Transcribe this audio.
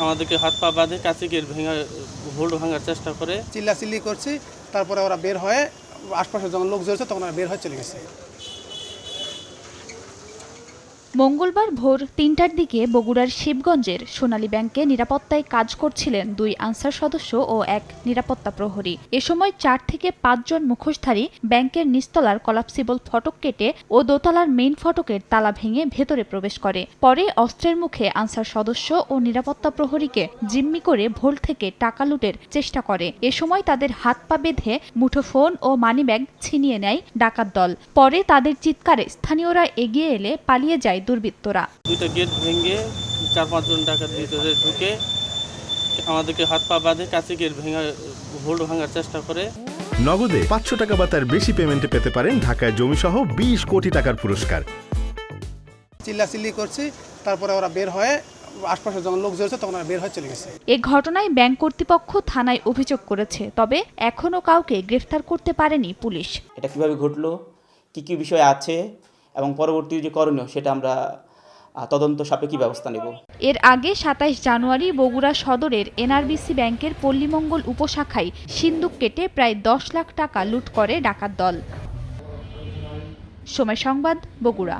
আমাদেরকে হাত পা বাঁধে কাছে গিয়ে হোল্ড ভাঙার চেষ্টা করে। চিল্লাচিল্লি করছি, তারপরে ওরা বের হয়ে আশপাশে যখন লোক জড়ছে তখন ওরা বের হয়ে চলে গেছে। মঙ্গলবার ভোর ৩টার দিকে বগুড়ার শিবগঞ্জের সোনালী ব্যাংকে নিরাপত্তায় কাজ করছিলেন ২ আনসার সদস্য ও এক নিরাপত্তা প্রহরী। এ সময় ৪ থেকে ৫ জন মুখোশধারী ব্যাংকের নিচতলার কলাপসিবল ফটক কেটে ও দোতলার মেইন ফটকের তালা ভেঙে ভেতরে প্রবেশ করে। পরে অস্ত্রের মুখে আনসার সদস্য ও নিরাপত্তা প্রহরীকে জিম্মি করে ভোল্ট থেকে টাকা লুটের চেষ্টা করে। এ সময় তাদের হাত পা বেঁধে মুঠোফোন ও মানিব্যাগ ছিনিয়ে নেয় ডাকাত দল। পরে তাদের চিৎকারে স্থানীয়রা এগিয়ে এলে পালিয়ে যায় দুর্বৃত্তরা। 2টা গেট ভেঙে 4-5 জন ডাকাত ভিতরে ঢুকে আমাদেরকে হাত পা বাঁধে কাছে গিয়ে হোল্ড ভাঙার চেষ্টা করে। নগদে 500 টাকা বা তার বেশি পেমেন্টে পেতে পারেন ঢাকায় জমিসহ 20 কোটি টাকার পুরস্কার। চিল্লাচিল্লি করছি, তারপরে ওরা বের হয়ে আশপাশে যখন লোক জড়ছে তখন ওরা বের হয়ে চলে গেছে। এ ঘটনায় ব্যাংক কর্তৃপক্ষ থানায় অভিযোগ করেছে, তবে এখনো কাউকে গ্রেফতার করতে পারেনি পুলিশ। এটা কিভাবে ঘটলো, কি বিষয় আছে এবং পরবর্তী যে করণীয় সেটা আমরা তদন্ত সাপেক্ষে ব্যবস্থা নেব। এর আগে ২৭ জানুয়ারি বগুড়া সদরের এনআরবিসি ব্যাংকের পল্লীমঙ্গল উপশাখায় সিন্দুক কেটে প্রায় ১০ লাখ টাকা লুট করে ডাকাত দল। সময় সংবাদ, বগুড়া।